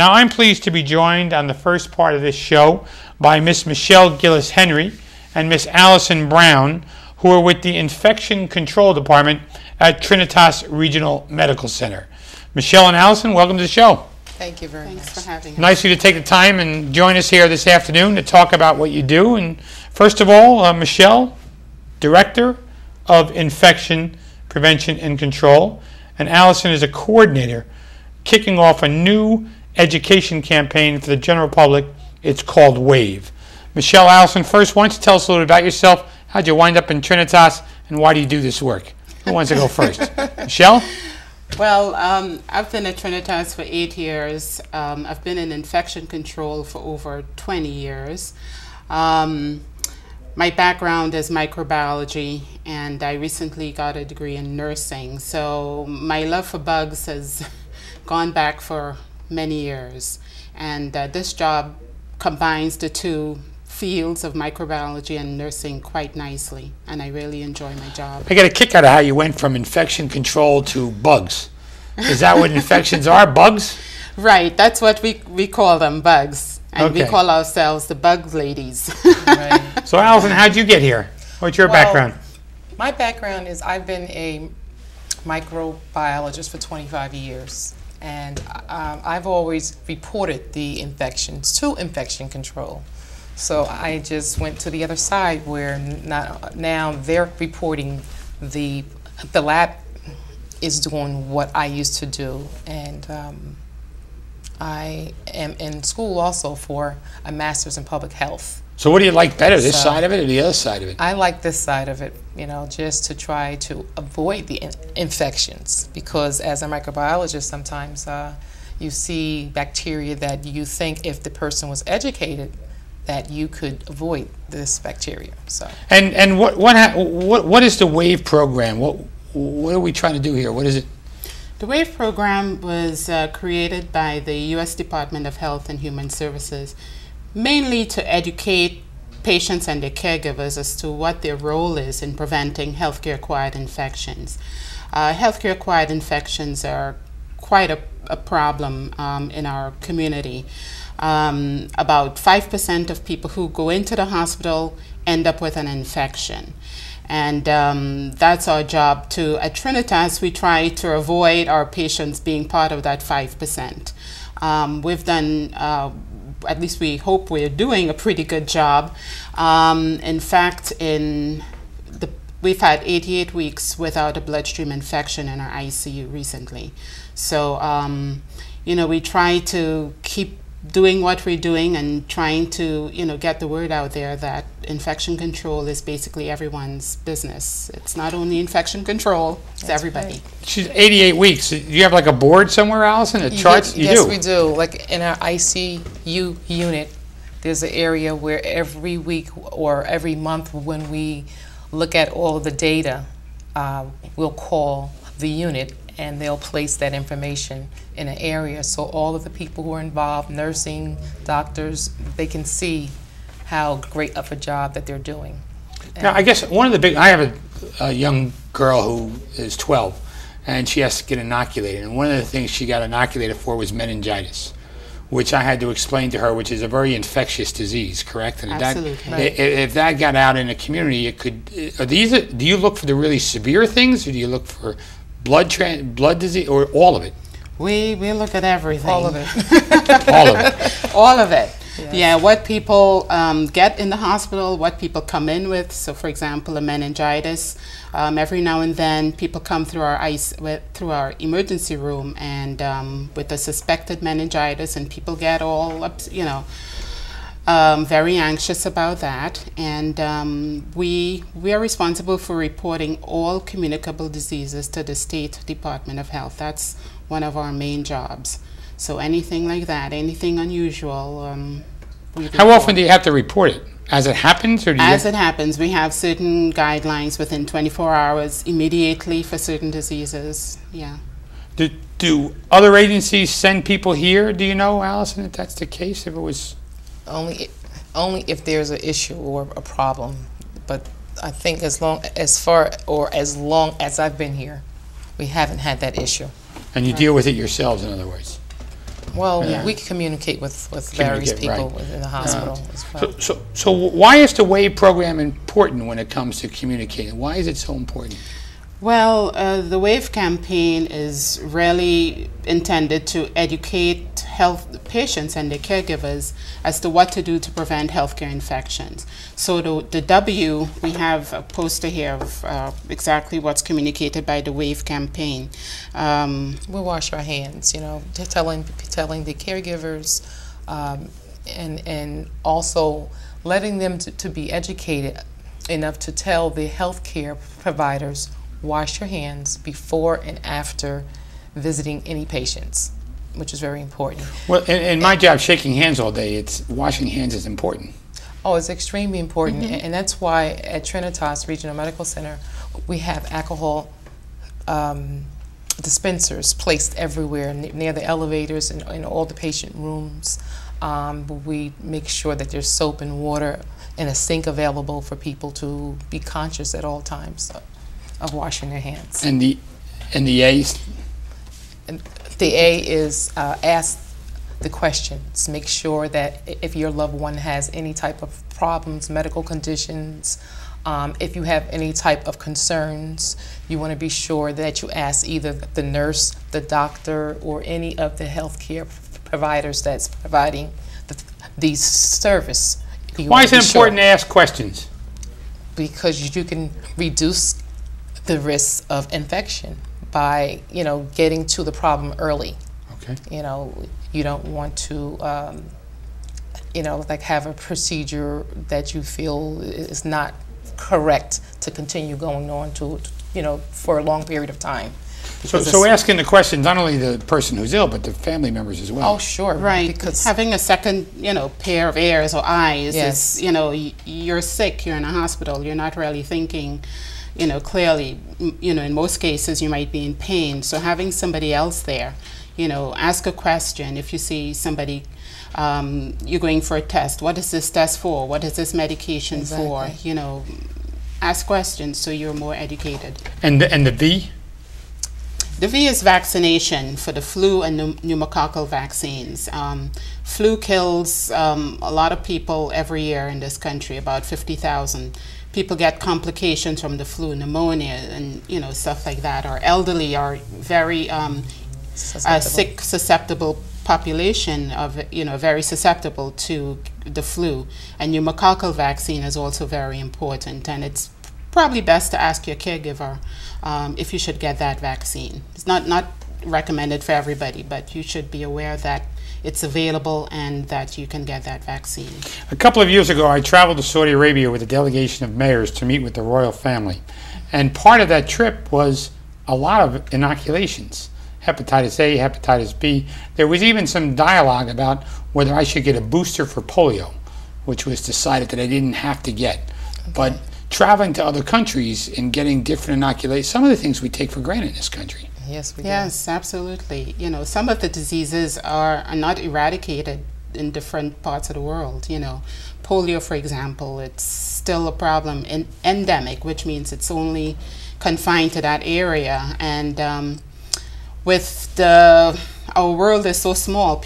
Now, I'm pleased to be joined on the first part of this show by Miss Michelle Gillis-Henry and Miss Allison Brown, who are with the Infection Control Department at Trinitas Regional Medical Center. Michelle and Allison, welcome to the show. Thank you very much. Thanks for having us. Nice of you to take the time and join us here this afternoon to talk about what you do. And first of all, Michelle, Director of Infection Prevention and Control, and Allison is a coordinator kicking off a new education campaign for the general public. It's called WAVE. Michelle, Allison, first, why don't you tell us a little bit about yourself? How'd you wind up in Trinitas, and why do you do this work? Who wants to go first? Michelle? Well, I've been at Trinitas for 8 years. I've been in infection control for over 20 years. My background is microbiology, and I recently got a degree in nursing. So my love for bugs has gone back for many years. And this job combines the two fields of microbiology and nursing quite nicely, and I really enjoy my job. I get a kick out of how you went from infection control to bugs. Is that what infections are, bugs? Right, that's what we call them, bugs. And we call ourselves the bug ladies. Right. So Allison, how'd you get here? What's your background? My background is I've been a microbiologist for 25 years. And I've always reported the infections to infection control. So I just went to the other side where now they're reporting the lab is doing what I used to do. And I am in school also for a master's in public health. So what do you like better, this side of it or the other side of it? I like this side of it, you know, just to try to avoid the infections, because as a microbiologist sometimes you see bacteria that you think if the person was educated that you could avoid this bacteria. So. And what is the WAVE program? What are we trying to do here? What is it? The WAVE program was created by the U.S. Department of Health and Human Services, mainly to educate patients and their caregivers as to what their role is in preventing healthcare-acquired infections. Healthcare-acquired infections are quite a problem in our community. About 5% of people who go into the hospital end up with an infection. And that's our job too. At Trinitas, we try to avoid our patients being part of that 5%. We've done at least we hope we're doing a pretty good job. In fact, we've had 88 weeks without a bloodstream infection in our ICU recently. So, you know, we try to keep doing what we're doing and trying to, you know, get the word out there that infection control is basically everyone's business. It's not only infection control, it's everybody. Right. She's 88 weeks. Do you have like a board somewhere, Allison? A chart? Yes, we do. Like in our ICU unit, there's an area where every week or every month when we look at all of the data, we'll call the unit and they'll place that information in an area so all of the people who are involved, nursing, doctors, they can see how great of a job that they're doing. Now, I guess one of the big, I have a young girl who is 12 and she has to get inoculated, and one of the things she got inoculated for was meningitis, which I had to explain to her, which is a very infectious disease, correct? And absolutely. If that got out in the community, it could, do you look for the really severe things, or do you look for blood disease, or all of it? We look at everything. All of it. All of it. All of it. Yes. Yeah, what people get in the hospital, what people come in with. So, for example, a meningitis. Every now and then, people come through our emergency room and with a suspected meningitis, and people get all up, you know, very anxious about that. And we are responsible for reporting all communicable diseases to the State Department of Health. That's one of our main jobs. So anything like that, anything unusual, we report. How often do you have to report it? As it happens, or do you? As it happens, we have certain guidelines within 24 hours immediately for certain diseases. Yeah. Do other agencies send people here? Do you know, Allison, if that's the case? If it was only if there's an issue or a problem, but I think as long as I've been here, we haven't had that issue. And you deal with it yourselves, in other words. Well, Yeah. we communicate with various Communicate, people right. within the hospital as well. So why is the WAVE program important when it comes to communicating? Why is it so important? Well, the WAVE campaign is really intended to educate health patients and their caregivers as to what to do to prevent healthcare infections. So the W, we have a poster here of exactly what's communicated by the WAVE campaign. We wash our hands, you know, telling the caregivers, and also letting them to be educated enough to tell the healthcare providers, wash your hands before and after visiting any patients, which is very important. Well, in my job, shaking hands all day, it's washing hands is important. Oh, it's extremely important, and that's why at Trinitas Regional Medical Center we have alcohol dispensers placed everywhere near the elevators and in all the patient rooms. We make sure that there's soap and water and a sink available for people to be conscious at all times of washing their hands. And the A's? And the A is ask the questions. Make sure that if your loved one has any type of problems, medical conditions, if you have any type of concerns, you want to be sure that you ask either the nurse, the doctor, or any of the healthcare providers that's providing the service. Why is it important to ask questions? Because you can reduce the risk of infection by, you know, getting to the problem early. Okay. You know, you don't want to, you know, like have a procedure that you feel is not correct to continue going on to, you know, for a long period of time. So asking the questions, not only the person who's ill, but the family members as well. Oh, sure. Right, Because having a second, you know, pair of ears or eyes Yes. is, you know, you're sick, you're in a hospital, you're not really thinking, you know, clearly. You know, in most cases you might be in pain, so having somebody else there, you know, ask a question. If you see somebody, you're going for a test, what is this test for? What is this medication for? You know, ask questions so you're more educated. And the V? The V is vaccination for the flu and pneumococcal vaccines. Flu kills a lot of people every year in this country, about 50,000. People get complications from the flu, pneumonia, and, you know, stuff like that. Our elderly are very sick, susceptible population of, you know, very susceptible to the flu. And pneumococcal vaccine is also very important, and it's probably best to ask your caregiver if you should get that vaccine. It's not recommended for everybody, but you should be aware that it's available and that you can get that vaccine. A couple of years ago, I traveled to Saudi Arabia with a delegation of mayors to meet with the royal family. And part of that trip was a lot of inoculations. Hepatitis A, hepatitis B. There was even some dialogue about whether I should get a booster for polio, which was decided that I didn't have to get. Okay. But traveling to other countries and getting different inoculations, some of the things we take for granted in this country. Yes, we do. Yes, absolutely. You know, some of the diseases are not eradicated in different parts of the world. You know, polio, for example, it's still a problem, endemic, which means it's only confined to that area. And with our world is so small,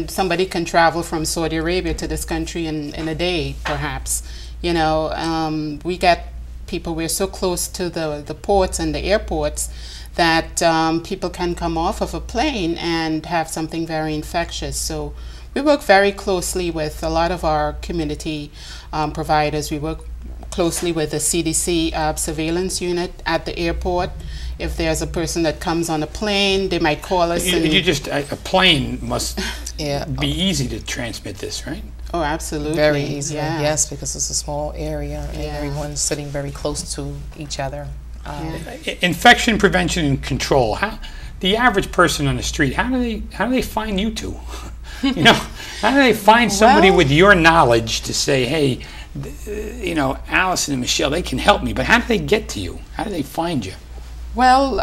somebody can travel from Saudi Arabia to this country in a day, perhaps. You know, we get people, we're so close to the ports and the airports that people can come off of a plane and have something very infectious. So we work very closely with a lot of our community providers. We work closely with the CDC surveillance unit at the airport. If there's a person that comes on a plane, they might call us. A plane must be easy to transmit this, right? Oh, absolutely. Very easy, yeah. yes, because it's a small area and everyone's sitting very close to each other. Infection prevention and control. The average person on the street, how do they find you two? You know, how do they find somebody with your knowledge to say, hey, you know, Allison and Michelle, they can help me, but how do they get to you? How do they find you? Well,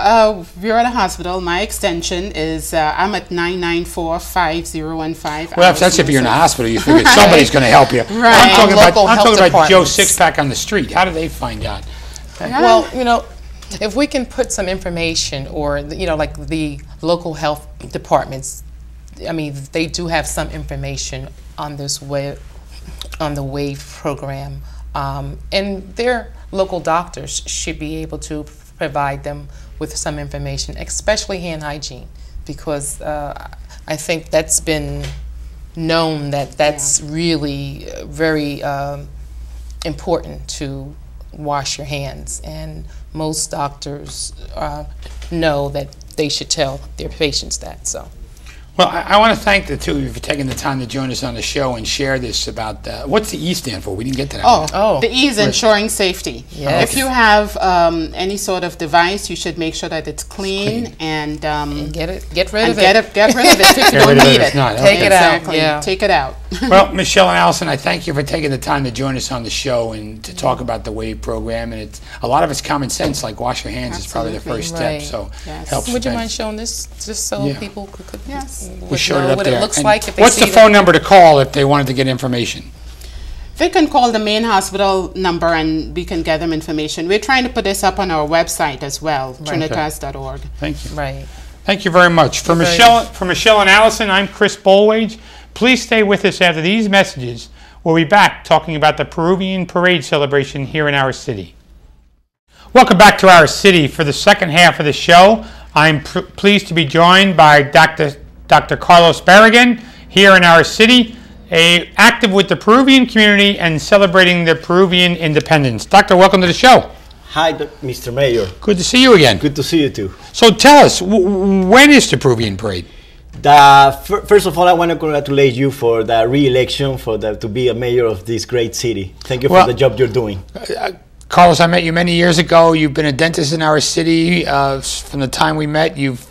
we're at a hospital. My extension is, I'm at 994-5015. Well, that's if you're in a hospital. You figure somebody's going to help you. Right. I'm talking about Joe Sixpack on the street. How do they find out? Well, you know, if we can put some information or, you know, like the local health departments I mean, they do have some information on this on the WAVE program, and their local doctors should be able to provide them with some information, especially hand hygiene, because I think that's been known that that's really very important to wash your hands, and most doctors know that they should tell their patients that. So. Well, I want to thank the two of you for taking the time to join us on the show and share this about what's the E stand for? We didn't get to that. Oh, the E is ensuring safety. Yes. If you have any sort of device, you should make sure that it's clean and get rid of it. Get rid of it if you don't need it. Take it out. Exactly. Yeah. Take it out. Well, Michelle and Allison, I thank you for taking the time to join us on the show and to talk about the WAVE program. And a lot of it's common sense, like wash your hands is probably the first step. Right. So Yes. helps. Would you mind showing this, just so people could Yes. We showed know it up what there. it looks And like if they what's see the phone number to call if they wanted to get information? They can call the main hospital number and we can get them information. We're trying to put this up on our website as well, trinitas.org. Thank you. Right. Thank you very much. For Michelle and Allison, I'm Chris Bolwage. Please stay with us after these messages. We'll be back talking about the Peruvian Parade celebration here in our city. Welcome back to our city. For the second half of the show, I'm pleased to be joined by Dr. Carlos Barragan here in our city, active with the Peruvian community and celebrating the Peruvian independence. Doctor, welcome to the show. Hi, Mr. Mayor. Good to see you again. Good to see you too. So tell us, when is the Peruvian Parade? First of all, I want to congratulate you for the re-election, to be a mayor of this great city. Thank you for the job you're doing. Carlos, I met you many years ago. You've been a dentist in our city. From the time we met, you've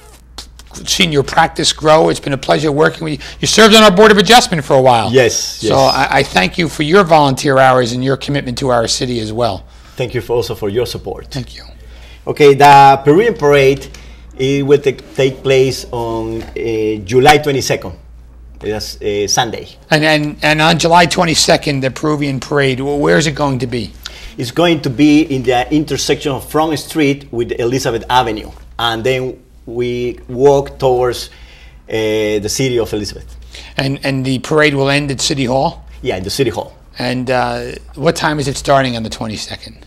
seen your practice grow. It's been a pleasure working with you. You served on our Board of Adjustment for a while. Yes. So I thank you for your volunteer hours and your commitment to our city as well. Thank you also for your support. Thank you. Okay, the Peruvian Parade will take place on July 22nd. That's Sunday. And on July 22nd, the Peruvian Parade, where is it going to be? It's going to be in the intersection of Front Street with Elizabeth Avenue. And then we walk towards the city of Elizabeth. And the parade will end at City Hall? Yeah, in the City Hall. And what time is it starting on the 22nd?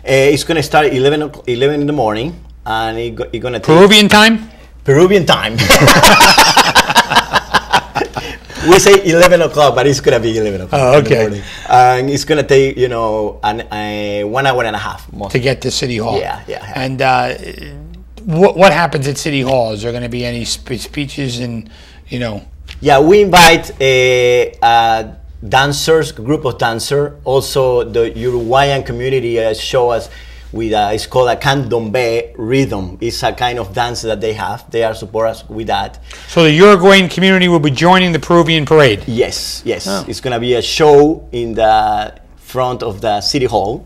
It's going to start at 11 in the morning. And it's going to take... Peruvian time? Peruvian time. We say 11 o'clock, but it's going to be 11 o'clock. Oh, okay. In the morning. And it's going to take, 1 hour and a half. Most. To get to City Hall? Yeah. And what happens at City Hall? Is there going to be any speeches and, Yeah, we invite dancers, a group of dancers. Also, the Uruguayan community show us with it's called a candombe rhythm. It's a kind of dance that they have. They are support us with that. So the Uruguayan community will be joining the Peruvian Parade? Yes. Oh. It's going to be a show in the front of the City Hall.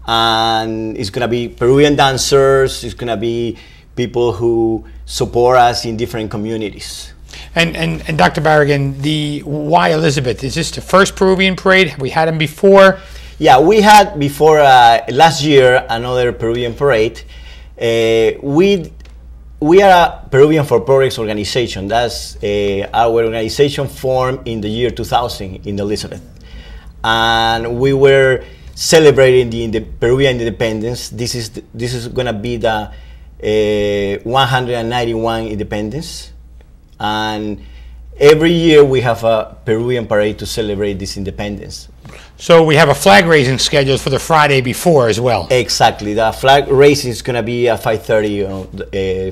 And it's going to be Peruvian dancers. It's going to be people who support us in different communities. And Dr. Barragan, why Elizabeth? Is this the first Peruvian Parade? Have we had them before? Yeah, we had before last year another Peruvian Parade. We are a Peruvian for Progress organization. That's our organization formed in the year 2000 in Elizabeth. And we were celebrating the Peruvian independence. This is going to be the 191 independence. And every year we have a Peruvian parade to celebrate this independence. So we have a flag raising scheduled for the Friday before as well. Exactly. The flag raising is going to be at 5:30 on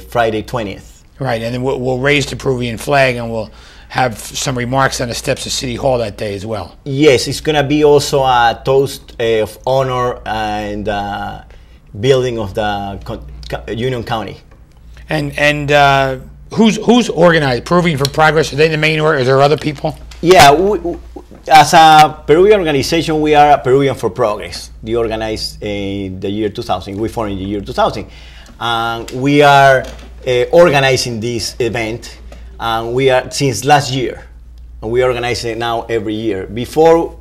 Friday 20th. Right, and then we'll raise the Peruvian flag and we'll have some remarks on the steps of City Hall that day as well. Yes, it's going to be also a toast of honor and building of the Union County. And who's organized? Peruvian for Progress, are they the main, or are there other people? Yeah, as a Peruvian organization, we are a Peruvian for Progress. We organized in the year 2000. We formed in the year 2000. And we are organizing this event. And we are since last year. And we organize it now every year. Before,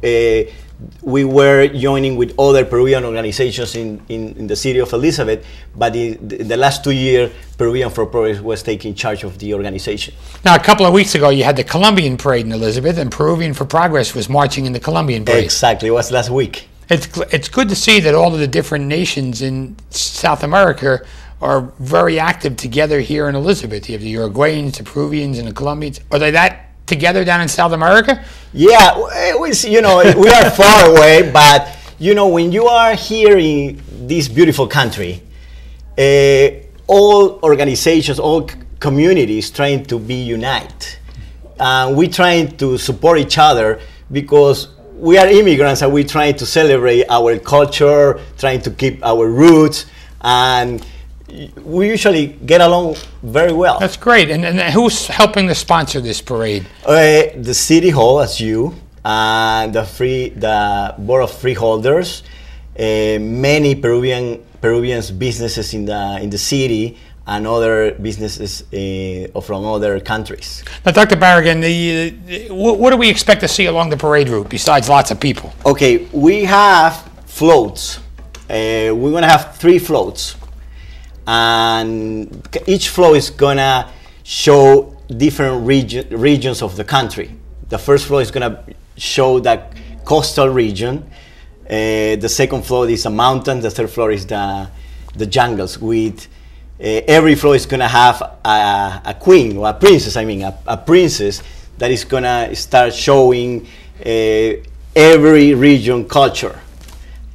we were joining with other Peruvian organizations in the city of Elizabeth, but in the last 2 years, Peruvian for Progress was taking charge of the organization. Now, a couple of weeks ago, you had the Colombian Parade in Elizabeth, and Peruvian for Progress was marching in the Colombian Parade. Exactly, it was last week. It's good to see that all of the different nations in South America are very active together here in Elizabeth. You have the Uruguayans, the Peruvians, and the Colombians. Are they that together down in South America? Yeah, you know, we are far away, but you know, when you are here in this beautiful country, all organizations, all communities trying to be united. We're trying to support each other because we are immigrants and we're trying to celebrate our culture, trying to keep our roots, and we usually get along very well. That's great. And who's helping to sponsor this parade? The City Hall, as you, and the Board of Freeholders, many Peruvians businesses in the city, and other businesses from other countries. Now, Dr. Barragan, what do we expect to see along the parade route besides lots of people? Okay, we have floats. We're going to have 3 floats. And each float is going to show different regions of the country. The first float is going to show the coastal region. The second float is a mountain. The third float is the jungles. With every float is going to have a queen, or a princess, a princess that is going to start showing every region culture.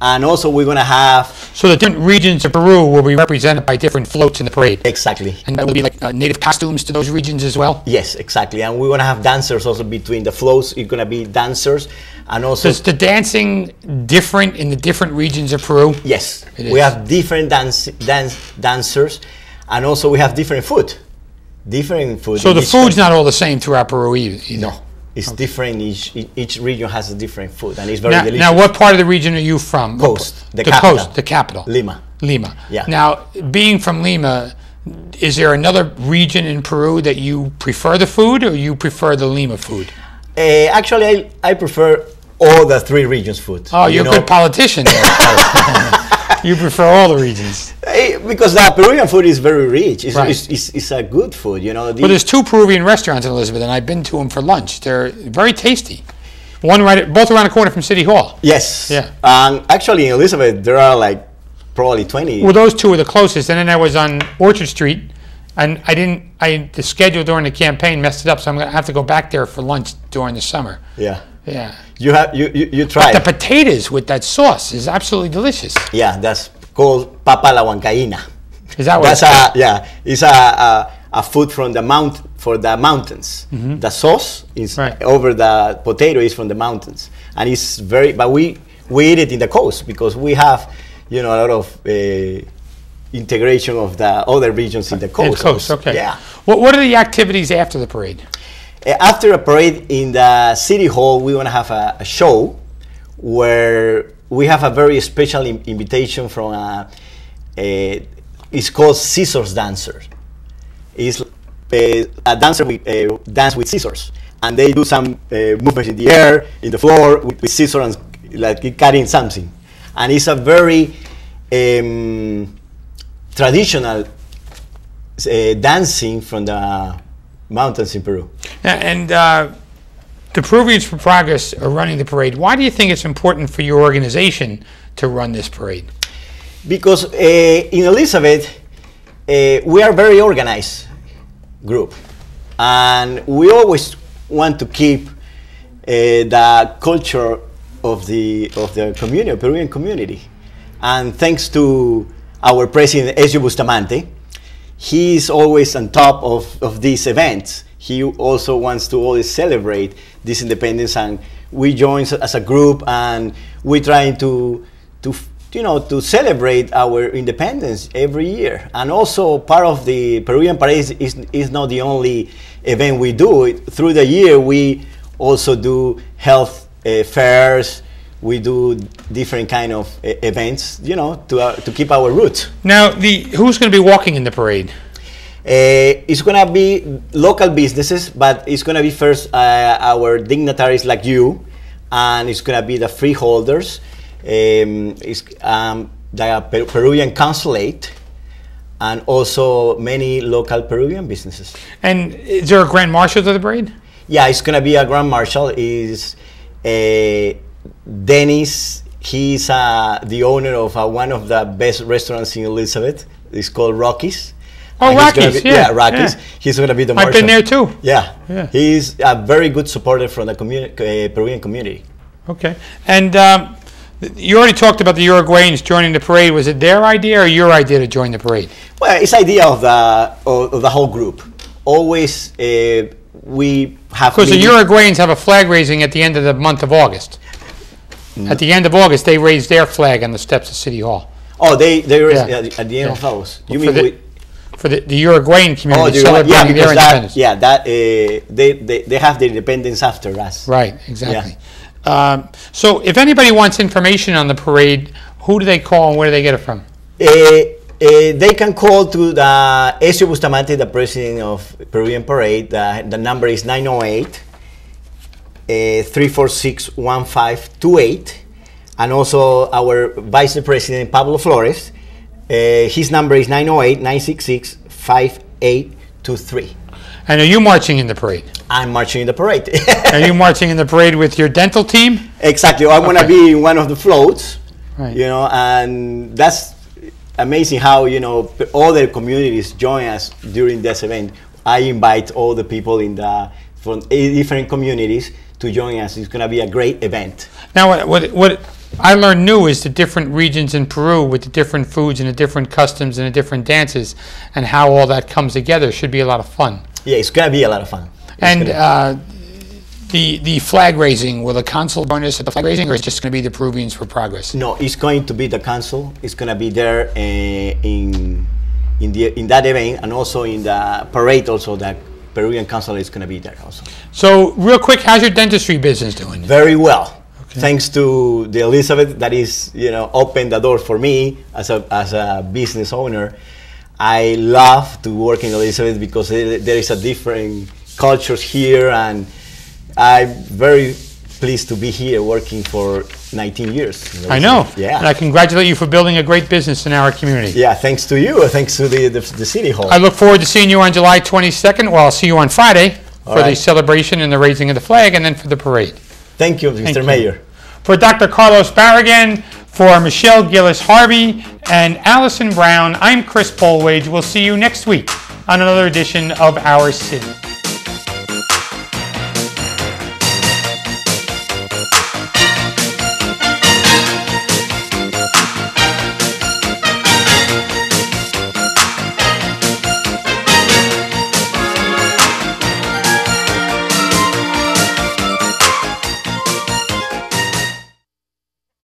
And also we're going to have... So the different regions of Peru will be represented by different floats in the parade. Exactly. And that will be like native costumes to those regions as well? Yes, exactly. And we're going to have dancers also between the floats. It's going to be dancers. And also... Is the dancing different in the different regions of Peru? Yes. We have different dancers. And also we have different food. So the food's not all the same throughout Peru either? No. It's different. Each region has a different food, and it's very delicious. Now, what part of the region are you from? Coast, the coast, the capital. Lima. Yeah. Now, being from Lima, is there another region in Peru that you prefer the food, or you prefer the Lima food? Actually, I prefer all the 3 regions' food. Oh, you're a good politician there. You prefer all the regions. Because the Peruvian food is very rich. It's a good food, you know. Well, there's 2 Peruvian restaurants in Elizabeth, and I've been to them for lunch. They're very tasty. Both around the corner from City Hall. Yes. Yeah. Actually, in Elizabeth, there are like probably 20. Well, those 2 are the closest, and then I was on Orchard Street, and the schedule during the campaign messed it up, so I'm going to have to go back there for lunch during the summer. Yeah. Yeah. You try. But the potatoes with that sauce is absolutely delicious. Yeah, that's called papa la huancaína. Is that what? It's a food from the mountains. Mm-hmm. The sauce is over the potato is from the mountains, and it's but we eat it in the coast because we have, you know, a lot of integration of the other regions in the coast. Okay. Yeah. What are the activities after the parade? After a parade in the City Hall, we want to have a show where we have a very special invitation from it's called Scissors Dancer. It's a dancer dance with scissors, and they do some movements in the air, in the floor with scissors, and like cutting something. And it's a very traditional dancing from the mountains in Peru. And the Peruvians for Progress are running the parade. Why do you think it's important for your organization to run this parade? Because in Elizabeth, we are a very organized group, and we always want to keep the culture of the community, Peruvian community. And thanks to our president, Ezio Bustamante, he's always on top of these events. He also wants to always celebrate this independence, and we join as a group, and we're trying to celebrate our independence every year. And also part of the Peruvian Parade is not the only event we do. Through the year, we also do health fairs. We do different kind of events, you know, to keep our roots. Now, who's going to be walking in the parade? It's going to be local businesses, but it's going to be first our dignitaries like you, and it's going to be the freeholders, the Peruvian consulate, and also many local Peruvian businesses. And is there a grand marshal to the parade? Yeah, it's going to be a grand marshal. Is Dennis. He's the owner of one of the best restaurants in Elizabeth. It's called Rocky's. Oh, Rocky's, yeah, Rocky's. Yeah. He's going to be the marshal. I've been there too. Yeah. He's a very good supporter from the Peruvian community. Okay. And you already talked about the Uruguayans joining the parade. Was it their idea or your idea to join the parade? Well, it's idea of the whole group. Always we have. Because the Uruguayans have a flag raising at the end of the month of August. At the end of August, they raised their flag on the steps of City Hall. Oh, they raised at the end of August. You mean for the Uruguayan community celebrating their independence? They have their independence after us. Right, exactly. Yeah. So if anybody wants information on the parade, who do they call and where do they get it from? They can call to the Ezio Bustamante, the president of Peruvian Parade. The number is 908-346-1528. And also our vice president, Pablo Flores. His number is 908-966-5823. And are you marching in the parade? I'm marching in the parade. Are you marching in the parade with your dental team? Exactly. I'm going to be in one of the floats. Right. You know, and that's amazing how, you know, all the communities join us during this event. I invite all the people from different communities to join us. It's going to be a great event. Now, what I learned new is the different regions in Peru with the different foods and the different customs and the different dances and how all that comes together should be a lot of fun. Yeah, it's going to be a lot of fun. And the flag raising, will the consul join us at the flag raising, or is it just going to be the Peruvians for Progress? No, it's going to be the consul. It's going to be there in that event, and also in the parade. Also, the Peruvian consul is going to be there also. So, real quick, how's your dentistry business doing? Very well. Okay. Thanks to the Elizabeth that is, you know, opened the door for me as a business owner. I love to work in Elizabeth because there is a different cultures here, and I'm very pleased to be here working for 19 years. I know. Yeah. And I congratulate you for building a great business in our community. Yeah, thanks to you. Thanks to the City Hall. I look forward to seeing you on July 22nd. Well, I'll see you on Friday for the celebration and the raising of the flag, and then for the parade. Thank you, Mr. Mayor. For Dr. Carlos Barragan, for Michelle Gillis-Harvey, and Allison Brown, I'm Chris Polwage. We'll see you next week on another edition of Our City.